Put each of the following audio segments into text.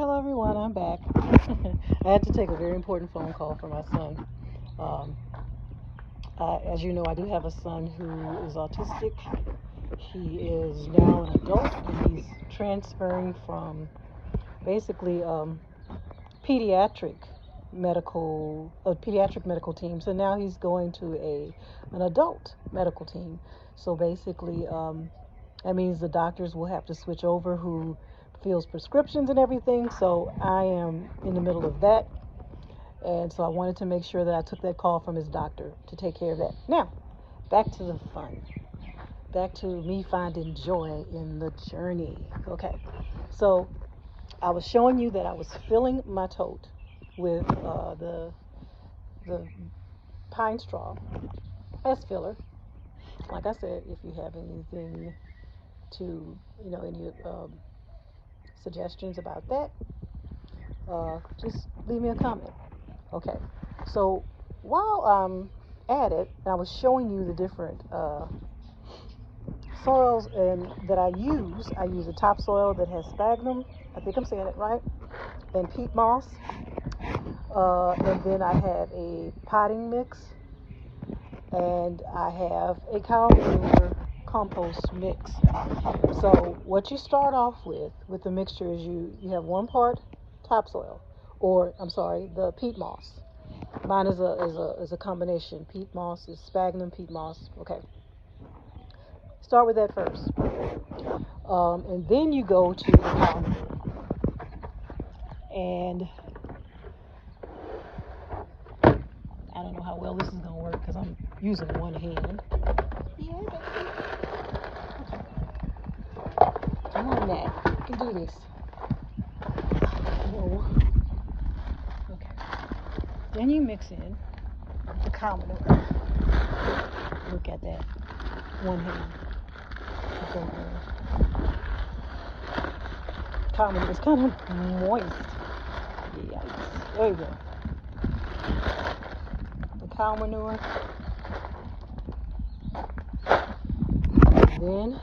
Hello, everyone. I'm back. I had to take a very important phone call for my son. Um, as you know, I do have a son who is autistic. He is now an adult and he's transferring from basically pediatric pediatric medical team. So now he's going to an adult medical team. So basically, that means the doctors will have to switch over who fills prescriptions and everything. So I am in the middle of that. And so I wanted to make sure that I took that call from his doctor to take care of that. Now, back to the fun. Back to me finding joy in the journey. Okay. So I was showing you that I was filling my tote with the pine straw as filler. Like I said, if you have anything to, any suggestions about that, just leave me a comment. Okay. So while I'm at it, I was showing you the different soils that I use. I use a topsoil that has sphagnum. I think I'm saying it right. And peat moss. And then I have a potting mix, and I have a cow manure compost mix. So what you start off with the mixture is you have 1 part topsoil, or I'm sorry, the peat moss. Mine is a combination. Peat moss is sphagnum peat moss. Okay, start with that first, and then you go to the cow manure. And I don't know how well this is gonna work because I'm using one hand. Yeah, okay. Come on, Nat. You can do this. Whoa. Okay. Then you mix in the cow manure. Look at that. One hand. Cow manure is kind of moist. Yikes. There you go. The cow manure. Then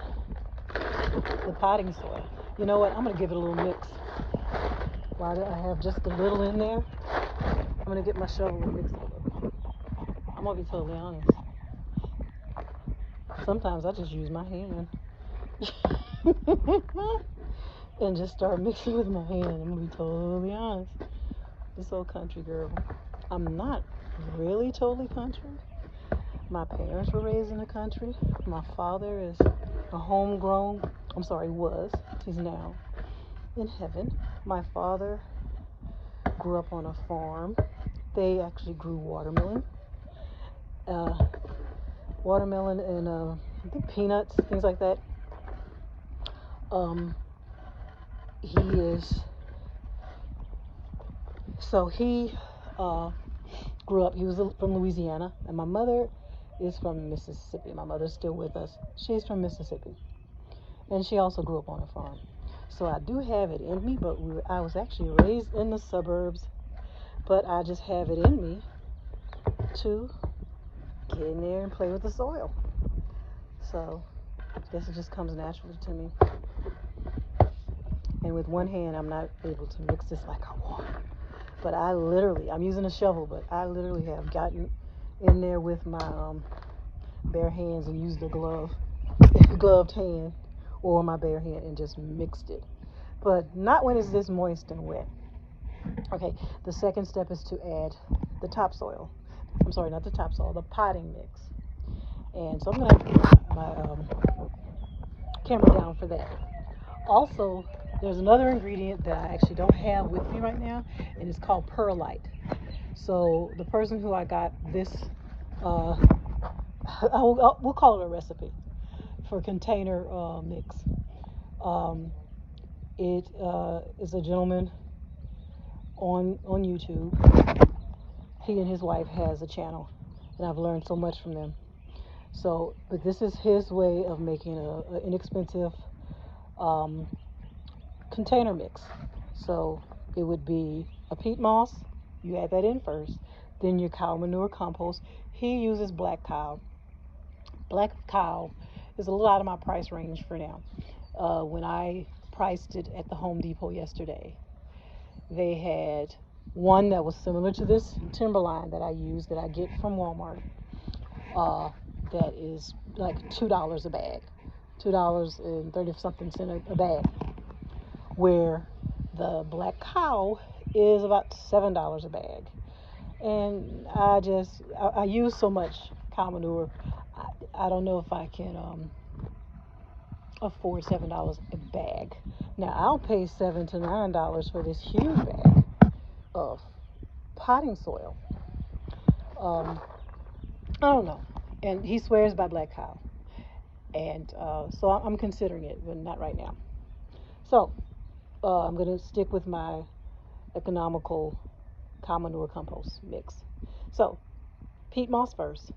the potting soil. You know what? I'm going to give it a little mix. While I have just a little in there, I'm going to get my shovel and mix it a little. I'm going to be totally honest. Sometimes I just use my hand. And just start mixing with my hand. I'm going to be totally honest. This old country girl. I'm not really totally country. My parents were raised in the country. My father is a homegrown, was, he's now in heaven. My father grew up on a farm. They actually grew watermelon and I think peanuts, things like that. He is, so he grew up, he was from Louisiana, and my mother is from Mississippi. My mother's still with us. She's from Mississippi. And she also grew up on a farm. So I do have it in me, but I was actually raised in the suburbs, but I just have it in me to get in there and play with the soil. So I guess it just comes naturally to me. And with one hand, I'm not able to mix this like I want. But I'm using a shovel, but I literally have gotten in there with my bare hands and used the gloved hand or my bare hand and just mixed it. But not when it's this moist and wet. Okay, the second step is to add the topsoil. I'm sorry, not the topsoil, the potting mix. And so I'm going to put my camera down for that. Also, there's another ingredient that I actually don't have with me right now, and it's called perlite. So the person who I got this, we'll call it a recipe for container mix. It is a gentleman on YouTube. He and his wife has a channel, and I've learned so much from them. So, but this is his way of making an inexpensive container mix. So it would be a peat moss. You add that in first. Then your cow manure compost. He uses black cow. Black cow is a little out of my price range for now. When I priced it at the Home Depot yesterday, they had one that was similar to this Timberline that I use that I get from Walmart. Uh, that is like $2 a bag, $2.30 a bag, where the Black Kow is about $7 a bag. And I use so much cow manure. I don't know if I can afford $7 a bag. Now I'll pay $7 to $9 for this huge bag of potting soil. Um, I don't know. And he swears by Black Kow, and so I'm considering it, but not right now. So I'm gonna stick with my economical cow manure compost mix. So peat moss first,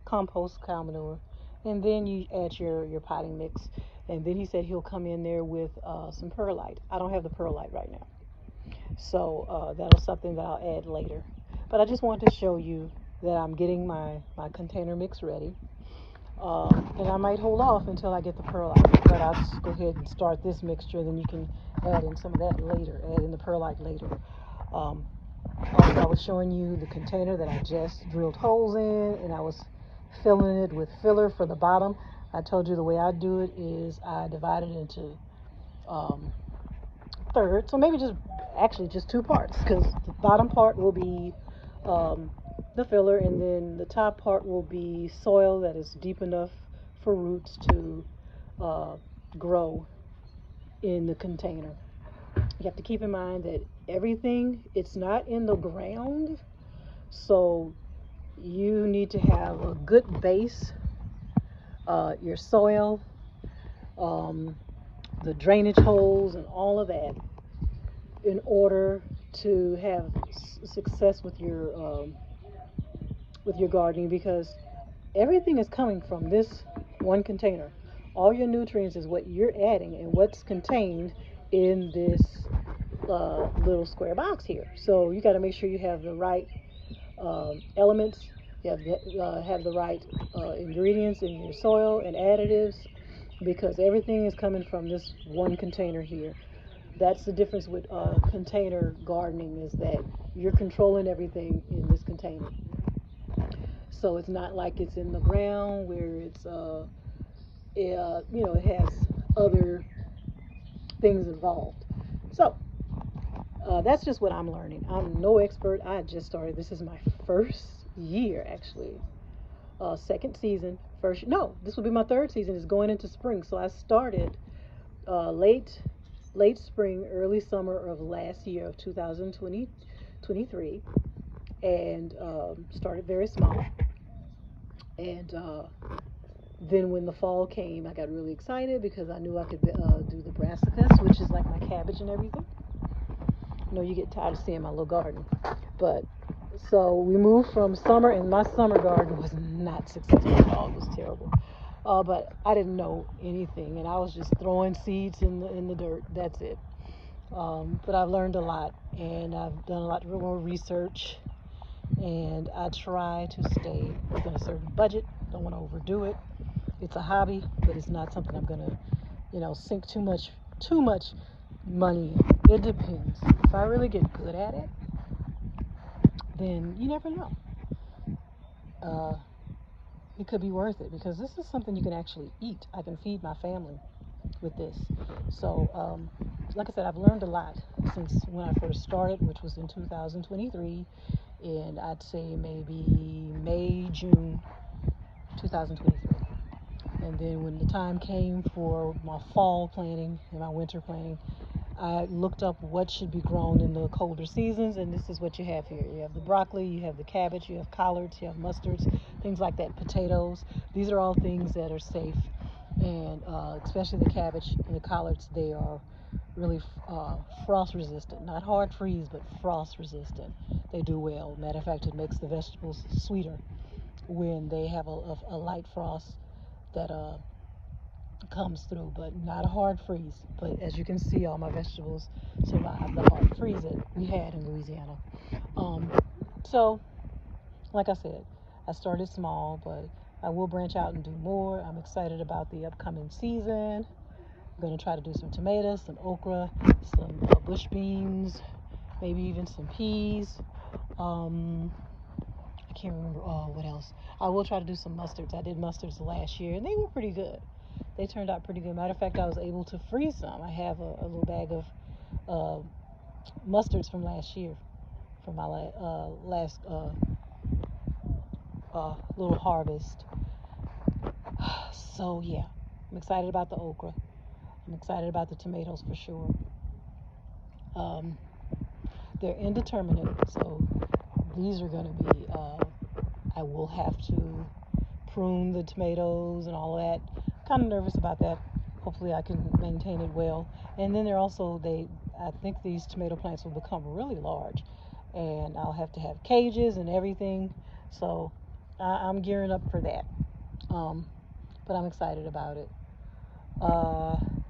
compost cow manure, and then you add your potting mix. And then he said he'll come in there with some perlite. I don't have the perlite right now, so that'll something that I'll add later. But I just wanted to show you that I'm getting my container mix ready. And I might hold off until I get the perlite, but I'll just go ahead and start this mixture. Then you can add in some of that later, add in the perlite later. Um, Also, I was showing you the container that I just drilled holes in, and I was filling it with filler for the bottom. I told you the way I do it is I divide it into um, thirds, so maybe just two parts, because the bottom part will be um, the filler, and then the top part will be soil that is deep enough for roots to uh, grow in the container. You have to keep in mind that everything, it's not in the ground, so you need to have a good base, your soil, um, the drainage holes, and all of that in order to have success with your gardening, because everything is coming from this one container. All your nutrients is what you're adding and what's contained in this little square box here. So you got to make sure you have the right elements, you have the right ingredients in your soil and additives, because everything is coming from this one container here. That's the difference with container gardening, is that you're controlling everything in this container. So it's not like it's in the ground where it has other things involved. So that's just what I'm learning. I'm no expert. I just started. This is my first year, actually. Second season. First, no, this will be my third season. It's going into spring. So I started late spring, early summer of last year of 2023, and started very small. And then when the fall came, I got really excited because I knew I could do the brassicas, which is like my cabbage and everything. You know, you get tired of seeing my little garden. But so we moved from summer, and my summer garden was not successful at all. It was terrible. But I didn't know anything, and I was just throwing seeds in the dirt. That's it. But I've learned a lot, and I've done a lot more research, and I try to stay within a certain budget. Don't want to overdo it. It's a hobby, but it's not something I'm gonna, sink too much money in. It depends. If I really get good at it, then you never know. Uh, it could be worth it, because this is something you can actually eat. I can feed my family with this. So, like I said, I've learned a lot since when I first started, which was in 2023, and I'd say maybe May, June 2023. And then when the time came for my fall planting and my winter planting, I looked up what should be grown in the colder seasons, and this is what you have here. You have the broccoli, you have the cabbage, you have collards, you have mustards, things like that, potatoes. These are all things that are safe, and especially the cabbage and the collards, they are really frost resistant. Not hard freeze, but frost resistant. They do well. Matter of fact, it makes the vegetables sweeter when they have a light frost that comes through, but not a hard freeze. But as you can see, all my vegetables survived the hard freeze that we had in Louisiana. Um, so, like I said, I started small, but I will branch out and do more. I'm excited about the upcoming season. I'm going to try to do some tomatoes, some okra, some bush beans, maybe even some peas. I can't remember. Oh, what else? I will try to do some mustards. I did mustards last year, and they were pretty good. They turned out pretty good. Matter of fact, I was able to freeze some. I have a little bag of uh, mustards from last year, from my last little harvest. So yeah, I'm excited about the okra. I'm excited about the tomatoes for sure. Um, they're indeterminate, so these are going to be. I will have to prune the tomatoes and all that. Kind of nervous about that. Hopefully, I can maintain it well. And then they're also they. I think these tomato plants will become really large, and I'll have to have cages and everything. So I'm gearing up for that. Um, but I'm excited about it.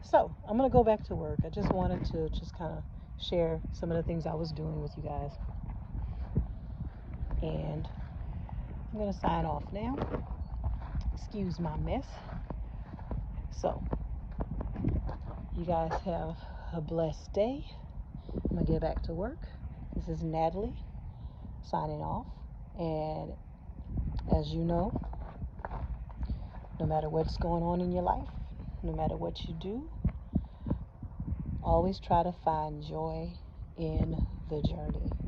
So I'm gonna go back to work. I just wanted to just kind of share some of the things I was doing with you guys, and I'm gonna sign off now. Excuse my mess. So you guys have a blessed day. I'm gonna get back to work. This is Natalie signing off, and as you know, no matter what's going on in your life, no matter what you do, always try to find joy in the journey.